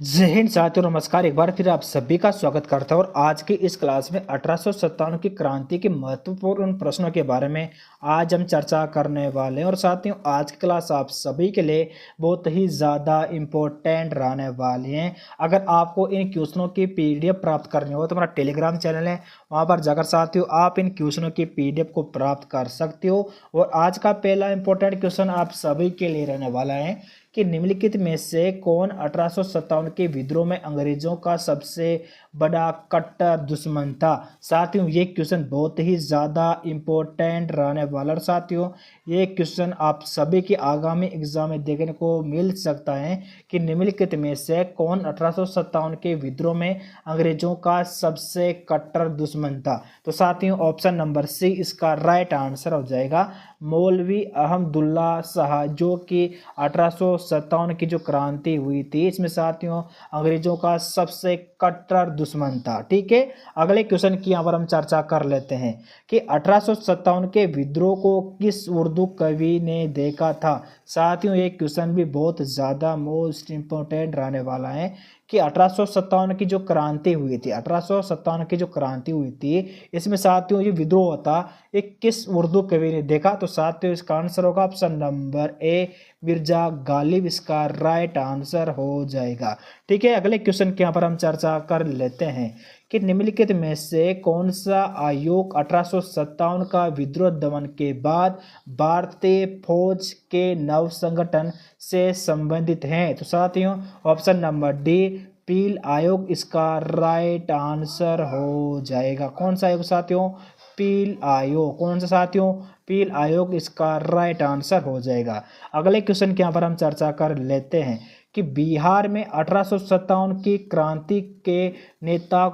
जय हिंद साथियों, नमस्कार। एक बार फिर आप सभी का स्वागत करता हूं और आज की इस क्लास में 1857 की क्रांति के महत्वपूर्ण प्रश्नों के बारे में आज हम चर्चा करने वाले हैं। और साथियों, आज की क्लास आप सभी के लिए बहुत ही ज़्यादा इम्पोर्टेंट रहने वाली है। अगर आपको इन क्वेश्चनों की पीडीएफ प्राप्त करनी हो तो हमारा टेलीग्राम चैनल है, वहाँ पर जाकर साथियों आप इन क्वेश्चनों की पीडीएफ को प्राप्त कर सकते हो। और आज का पहला इंपॉर्टेंट क्वेश्चन आप सभी के लिए रहने वाला है कि निम्नलिखित में से कौन 1857 के विद्रोह में अंग्रेजों का सबसे बड़ा कट्टर दुश्मन था। साथियों, ये क्वेश्चन बहुत ही ज़्यादा इम्पोर्टेंट रहने वाला। और साथियों, ये क्वेश्चन आप सभी के आगामी एग्जाम में देखने को मिल सकता है कि निम्नलिखित में से कौन 1857 के विद्रोह में अंग्रेजों का सबसे कट्टर दुश्मन था। तो साथियों, ऑप्शन नंबर सी इसका राइट आंसर हो जाएगा, मौलवी अहमदुल्ला शाह, जो कि 1857 की जो क्रांति हुई थी इसमें साथियों अंग्रेजों का सबसे कट्टर दुश्मन था। ठीक है, अगले क्वेश्चन की यहाँ पर हम चर्चा कर लेते हैं कि 1857 के विद्रोह को किस उर्दू कवि ने देखा था। साथियों, ये क्वेश्चन भी बहुत ज़्यादा मोस्ट इम्पोर्टेंट रहने वाला है कि 1857 की जो क्रांति हुई थी, 1857 की जो क्रांति हुई थी इसमें साथियों ये विद्रोह होता ये किस उर्दू कवि ने देखा। तो साथियों इसका आंसर होगा option number A, Mirza Ghalib, इसका राइट आंसर हो जाएगा। ठीक है, अगले क्वेश्चन के यहाँ पर हम चर्चा कर लेते हैं कि निम्नलिखित में से कौन सा आयोग 1857 का विद्रोह दमन के बाद भारतीय फौज के नव संगठन से संबंधित है। तो साथियों ऑप्शन नंबर डी, पील आयोग, इसका राइट आंसर हो जाएगा। कौन सा आयोग साथियों? पील आयोग। कौन सा साथियों? पील आयोग, इसका राइट आंसर हो जाएगा। अगले क्वेश्चन के यहाँ पर हम चर्चा कर लेते हैं कि बिहार में 1857 की क्रांति के नेता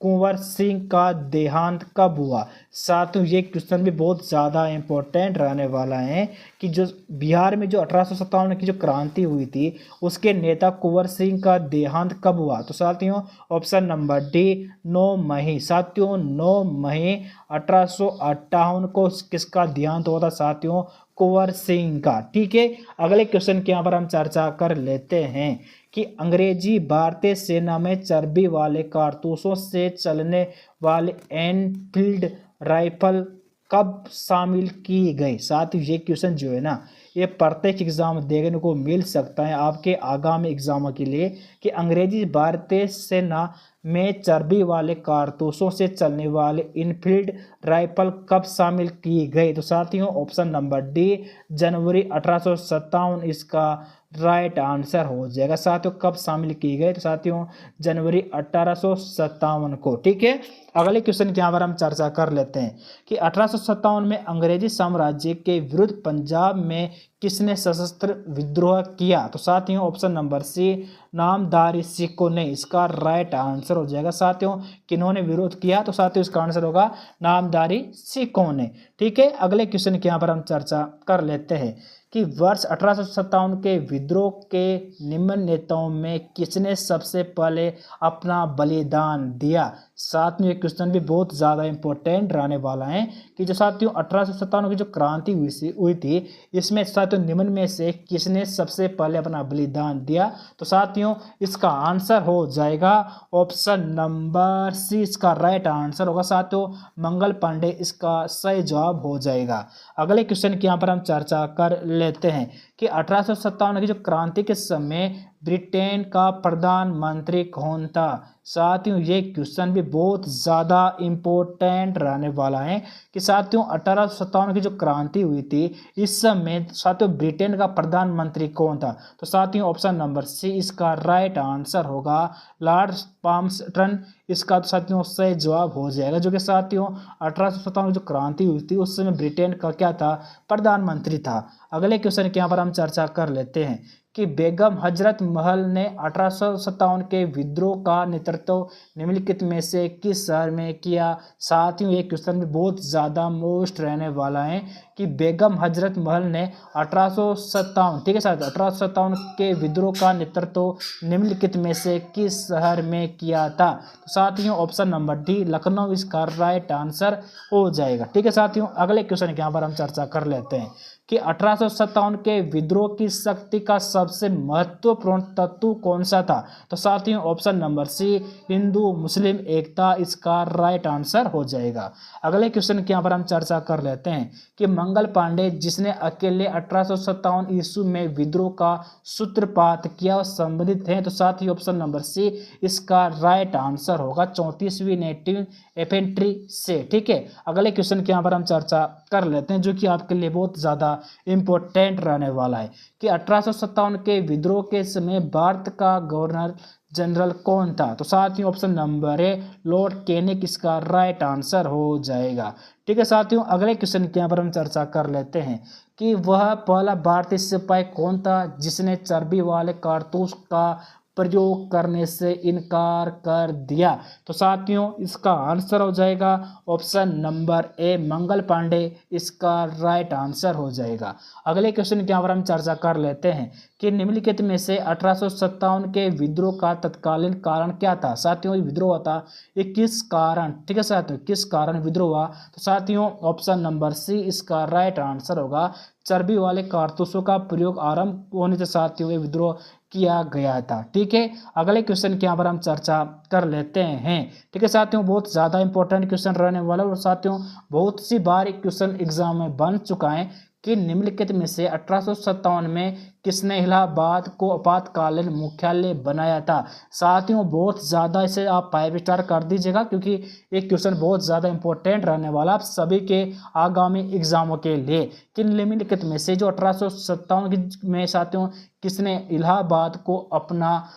कुंवर सिंह का देहांत कब हुआ। साथियों ये क्वेश्चन भी बहुत ज़्यादा इम्पोर्टेंट रहने वाला है कि जो बिहार में जो 1857 की जो क्रांति हुई थी उसके नेता कुंवर सिंह का देहांत कब हुआ। तो साथियों ऑप्शन नंबर डी, 9 मई। साथियों 9 मई 1858 को किसका देहांत हुआ था साथियों? कुंवर सिंह का। ठीक है, अगले क्वेश्चन के यहाँ पर हम चर्चा कर लेते हैं कि अंग्रेजी भारतीय सेना में चर्बी वाले कारतूसों से चलने वाले एनफील्ड राइफल कब शामिल की गई। साथ ही ये क्वेश्चन जो है ना ये प्रत्येक एग्जाम देखने को मिल सकता है आपके आगामी एग्जामों के लिए कि अंग्रेजी भारतीय सेना में चर्बी वाले कारतूसों से चलने वाले इनफील्ड राइफल कब शामिल की गई। तो साथियों ऑप्शन नंबर डी, जनवरी 1857, इसका राइट आंसर हो जाएगा। साथियों कब शामिल की गई? तो साथियों जनवरी 1857 को। ठीक है, अगले क्वेश्चन के यहाँ पर हम चर्चा कर लेते हैं कि 1857 में अंग्रेजी साम्राज्य के विरुद्ध पंजाब में किसने सशस्त्र विद्रोह किया। तो साथियों ऑप्शन नंबर सी, नामधारी सिखों ने, इसका राइट आंसर हो जाएगा। साथियों किन्होंने विरोध किया? तो साथियों इसका आंसर होगा नामधारी सिखों ने। ठीक है, अगले क्वेश्चन के यहाँ पर हम चर्चा कर लेते हैं कि वर्ष 1857 के विद्रोह के निम्न नेताओं में किसने सबसे पहले अपना बलिदान दिया। साथ में ये क्वेश्चन भी बहुत ज़्यादा इंपॉर्टेंट रहने वाला है कि जो साथियों 1857 की जो क्रांति हुई थी इसमें साथियों निम्न में से किसने सबसे पहले अपना बलिदान दिया। तो साथियों इसका आंसर हो जाएगा ऑप्शन नंबर सी, इसका राइट आंसर होगा साथियों मंगल पांडे, इसका सही जवाब हो जाएगा। अगले क्वेश्चन की यहाँ पर हम चर्चा कर लेते हैं कि 1857 की जो क्रांति के समय ब्रिटेन का प्रधानमंत्री कौन था। साथियों ये क्वेश्चन भी बहुत ज़्यादा इम्पोर्टेंट रहने वाला है कि साथियों 1857 की जो क्रांति हुई थी इस समय साथियों ब्रिटेन का प्रधानमंत्री कौन था। तो साथियों ऑप्शन नंबर सी, इसका राइट आंसर होगा लॉर्ड पाल्मस्टन, इसका तो साथियों सही जवाब हो जाएगा। जो कि साथियों 1857 की जो क्रांति हुई थी उस समय ब्रिटेन का क्या था? प्रधानमंत्री था। अगले क्वेश्चन के यहाँ पर हम चर्चा कर लेते हैं कि बेगम हजरत महल ने 1857 के विद्रोह का नेतृत्व निम्नलिखित में से किस शहर में किया। साथियों ये क्वेश्चन भी बहुत ज़्यादा मोस्ट रहने वाला है कि बेगम हजरत महल ने 1857, ठीक है साथ 1857 के विद्रोह का नेतृत्व निम्नलिखित में से किस शहर में किया था। तो साथियों ऑप्शन नंबर डी, लखनऊ, इसका राइट आंसर हो जाएगा। ठीक है साथियों, अगले क्वेश्चन के यहाँ पर हम चर्चा कर लेते हैं कि 1857 के विद्रोह की शक्ति का सबसे महत्वपूर्ण तत्व कौन सा था? तो साथियों ऑप्शन नंबर सी, हिंदू मुस्लिम एकता इसका राइट आंसर हो जाएगा। अगले क्वेश्चन के यहाँ पर हम चर्चा कर लेते हैं कि मंगल पांडे जिसने अकेले 1857 ईस्वी में विद्रोह का सूत्रपात किया और संबंधित हैं, तो साथियों ऑप्शन नंबर सी इसका राइट आंसर होगा 34वीं नेटिव इन्फेंट्री से। ठीक है, अगले क्वेश्चन के यहाँ पर हम चर्चा कर लेते हैं जो कि आपके लिए बहुत ज्यादा इंपॉर्टेंट रहने वाला है कि 1857 के विद्रोह के समय भारत का गवर्नर जनरल कौन था? तो साथियों option number A Lord Canning इसका राइट आंसर हो जाएगा। ठीक है साथियों, अगले क्वेश्चन के यहाँ पर हम चर्चा कर लेते हैं कि वह पहला भारतीय सिपाही कौन था जिसने चर्बी वाले कारतूस का प्रयोग करने से इनकार कर दिया? तो साथियों इसका आंसर हो जाएगा option number A Mangal Pandey इसका राइट आंसर हो जाएगा। अगले क्वेश्चन के यहाँ पर हम चर्चा कर लेते हैं कि निम्नलिखित में से 1857 के विद्रोह का तत्कालीन कारण क्या था? साथियों विद्रोह था ये किस कारण, ठीक है साथियों किस कारण विद्रोह हुआ? तो साथियों ऑप्शन नंबर सी इसका राइट आंसर होगा चर्बी वाले कारतूसों का प्रयोग आरंभ होने से साथियों ये विद्रोह किया गया था। ठीक है, अगले क्वेश्चन के यहाँ पर हम चर्चा कर लेते हैं। ठीक है साथियों, बहुत ज़्यादा इंपॉर्टेंट क्वेश्चन रहने वाला है और साथियों बहुत सी बार क्वेश्चन एग्जाम में बन चुका है कि निम्नलिखित में से 1857 में किसने इलाहाबाद को आपातकालीन मुख्यालय बनाया था? साथियों बहुत ज़्यादा इसे आप 5 स्टार कर दीजिएगा क्योंकि एक क्वेश्चन बहुत ज़्यादा इंपॉर्टेंट रहने वाला आप सभी के आगामी एग्जामों के लिए कि निम्नलिखित में से जो 1857 में साथियों किसने इलाहाबाद को अपना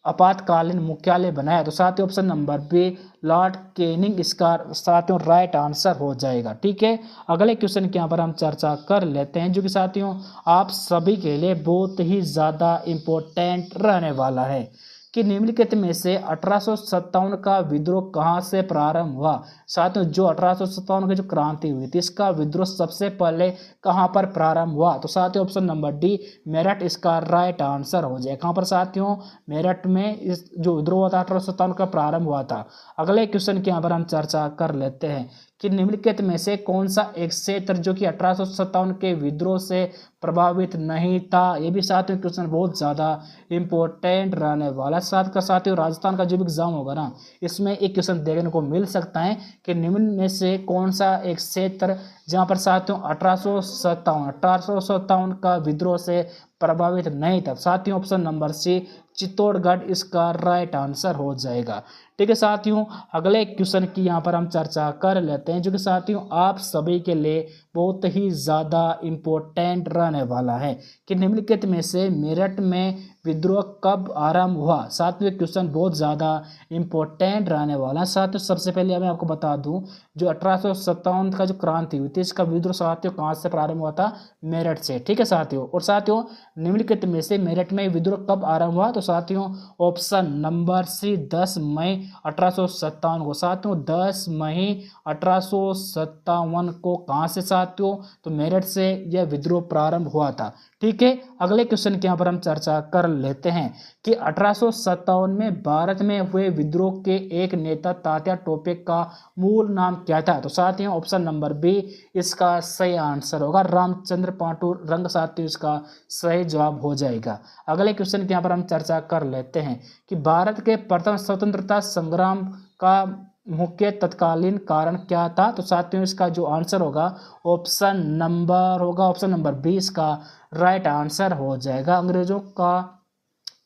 आपातकालीन मुख्यालय बनाया? तो साथियों option number B Lord Canning इसका साथियों राइट आंसर हो जाएगा। ठीक है, अगले क्वेश्चन के यहाँ पर हम चर्चा कर लेते हैं जो कि साथियों आप सभी के लिए बहुत ही ज़्यादा इम्पोर्टेंट रहने वाला है कि निम्नलिखित में से 1857 का विद्रोह कहाँ से प्रारंभ हुआ? साथियों जो 1857 की जो क्रांति हुई थी इसका विद्रोह सबसे पहले कहाँ पर प्रारंभ हुआ? तो साथियों ऑप्शन नंबर डी मेरठ इसका राइट आंसर हो जाए। कहाँ पर साथियों? मेरठ में इस जो विद्रोह था 1857 का प्रारंभ हुआ था। अगले क्वेश्चन के यहाँ पर हम चर्चा कर लेते हैं कि निम्नलिखित में से कौन सा एक क्षेत्र जो कि 1857 के विद्रोह से प्रभावित नहीं था? ये भी साथियों क्वेश्चन बहुत ज़्यादा इंपॉर्टेंट रहने वाला। साथ का साथियों राजस्थान का जो भी एग्जाम होगा ना इसमें एक क्वेश्चन देखने को मिल सकता है कि निम्न में से कौन सा एक क्षेत्र जहाँ पर साथियों 1857 का विद्रोह से प्रभावित नहीं था? साथियों ऑप्शन नंबर सी चित्तौड़गढ़ इसका राइट आंसर हो जाएगा। ठीक है साथियों, अगले क्वेश्चन की यहाँ पर हम चर्चा कर लेते हैं जो कि साथियों आप सभी के लिए बहुत ही ज़्यादा इम्पोर्टेंट रहने वाला है कि निम्नलिखित में से मेरठ में विद्रोह कब आरंभ हुआ? साथियों क्वेश्चन बहुत ज़्यादा इम्पोर्टेंट रहने वाला है। साथियों सबसे पहले मैं आपको बता दूं जो 1857 का जो क्रांति हुई थी इसका विद्रोह साथियों कहाँ से प्रारंभ हुआ था? मेरठ से। ठीक है साथियों, और साथियों निम्नलिखित में से मेरठ में विद्रोह कब आरंभ हुआ? तो साथियों ऑप्शन नंबर सी 10 मई 1857 को। साथियों 10 मई 1857 को कहाँ से साथियों? तो मेरठ से यह विद्रोह प्रारंभ हुआ था। ठीक है, अगले क्वेश्चन के यहाँ पर हम चर्चा कर लेते हैं कि 1857 में भारत में हुए विद्रोह के एक नेता तात्या टोपे का मूल नाम क्या था? तो साथियों ऑप्शन नंबर बी इसका सही आंसर होगा रामचंद्र पांडु रंग। साथियों इसका सही जवाब हो जाएगा। अगले क्वेश्चन के यहाँ पर हम चर्चा कर लेते हैं कि भारत के प्रथम स्वतंत्रता संग्राम का मुख्य तत्कालीन कारण क्या था? तो साथियों इसका जो आंसर होगा ऑप्शन नंबर 20 का राइट आंसर हो जाएगा अंग्रेजों का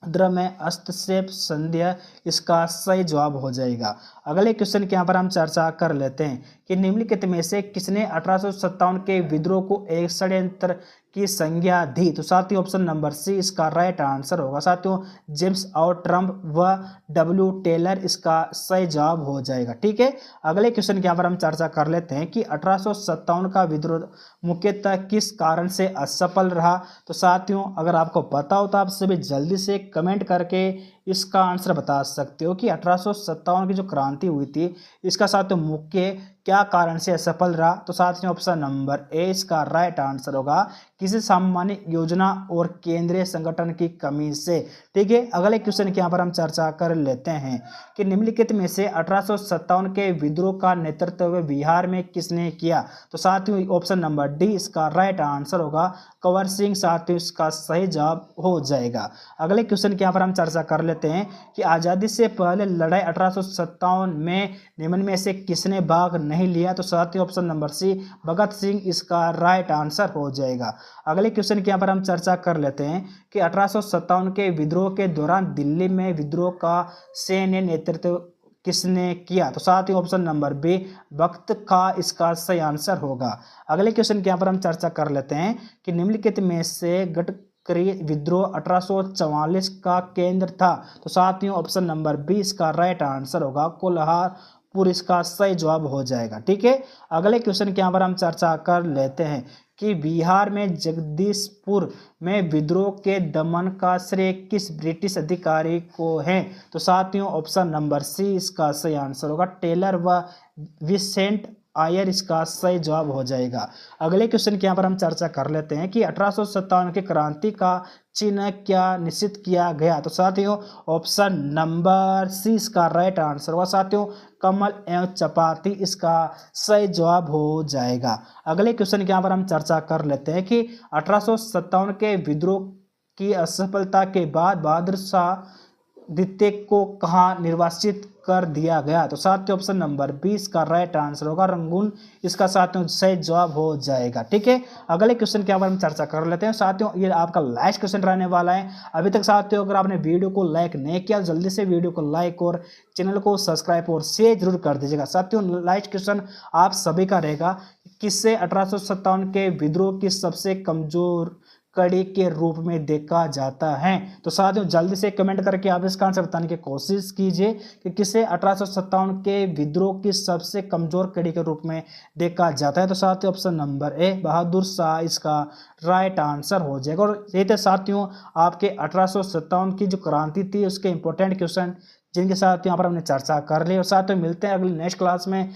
द्र में हस्तक्षेप संध्या इसका सही जवाब हो जाएगा। अगले क्वेश्चन के यहाँ पर हम चर्चा कर लेते हैं कि निम्नलिखित में से किसने 1857 के विद्रोह को एक षड्यंत्र की संज्ञा दी? तो साथियों ऑप्शन नंबर सी इसका राइट आंसर होगा साथियों जेम्स आउट्रम व डब्ल्यू टेलर इसका सही जवाब हो जाएगा। ठीक है, अगले क्वेश्चन के यहाँ पर हम चर्चा कर लेते हैं कि 1857 का विद्रोह मुख्यतः किस कारण से असफल रहा? तो साथियों अगर आपको पता हो तो आप सभी जल्दी से कमेंट करके इसका आंसर बता सकते हो कि 1857 की जो क्रांति हुई थी इसका साथियों मुख्य क्या कारण से असफल रहा? तो साथियों ऑप्शन नंबर ए इसका राइट आंसर होगा, किसी सामान्य योजना और केंद्रीय संगठन की कमी से। ठीक है, अगले क्वेश्चन के यहाँ पर हम चर्चा कर लेते हैं कि निम्नलिखित में से 1857 के विद्रोह का नेतृत्व बिहार में किसने किया? तो साथियों ऑप्शन नंबर डी इसका राइट आंसर होगा, कंवर सिंह। साथियों इसका सही जवाब हो जाएगा। अगले क्वेश्चन के यहाँ पर हम चर्चा कर लेते हैं कि आज़ादी से पहले लड़ाई 1857 में निम्न में से किसने भाग नहीं लिया? तो साथियों option number C Bhagat Singh इसका राइट आंसर हो जाएगा। अगले क्वेश्चन के यहाँ पर हम चर्चा कर लेते हैं कि 1857 के विद्रोह के दौरान दिल्ली में विद्रोह का सैन्य नेतृत्व किसने किया? तो साथियों ऑप्शन नंबर बी बख्त खां इसका सही आंसर होगा। अगले क्वेश्चन के यहाँ पर हम चर्चा कर लेते हैं कि निम्नलिखित में से गडकरी विद्रोह 1844 का केंद्र था? तो साथियों ऑप्शन नंबर बी इसका राइट आंसर होगा, कोल्हारपुर इसका सही जवाब हो जाएगा। ठीक है, अगले क्वेश्चन के यहाँ पर हम चर्चा कर लेते हैं कि बिहार में जगदीशपुर में विद्रोह के दमन का श्रेय किस ब्रिटिश अधिकारी को है? तो साथियों ऑप्शन नंबर सी इसका सही आंसर होगा, टेलर व विसेंट आयर इसका सही जवाब हो जाएगा। अगले क्वेश्चन के यहाँ पर हम चर्चा कर लेते हैं कि 1857 की क्रांति का चिन्ह क्या निश्चित किया गया? तो साथियों ऑप्शन नंबर सी इसका राइट आंसर होगा। साथियों कमल एवं चपाती इसका सही जवाब हो जाएगा। अगले क्वेश्चन के यहाँ पर हम चर्चा कर लेते हैं कि 1857 के विद्रोह की असफलता के बाद बहादुर शाह द्वितीय को कहाँ निर्वासित कर दिया गया? तो साथियों ऑप्शन नंबर 20 का राइट आंसर होगा, रंगून इसका साथियों सही जवाब हो जाएगा। ठीक है, अगले क्वेश्चन के बारे में चर्चा कर लेते हैं। साथियों ये आपका लास्ट क्वेश्चन रहने वाला है। अभी तक साथियों अगर आपने वीडियो को लाइक नहीं किया जल्दी से वीडियो को लाइक और चैनल को सब्सक्राइब और शेयर जरूर कर दीजिएगा। साथियों लास्ट क्वेश्चन आप सभी का रहेगा, किससे 1857 के विद्रोह की सबसे कमजोर कड़ी के रूप में देखा जाता है? तो साथियों जल्दी से कमेंट करके आप इसका आंसर बताने की कोशिश कीजिए कि किसे 1857 के विद्रोह की सबसे कमजोर कड़ी के रूप में देखा जाता है। तो साथियों option number A Bahadur Shah इसका राइट आंसर हो जाएगा। और ये थे साथियों आपके 1857 की जो क्रांति थी उसके इंपॉर्टेंट क्वेश्चन जिनके साथ यहाँ पर हमने चर्चा कर ली। और साथियों मिलते हैं अगली नेक्स्ट क्लास में।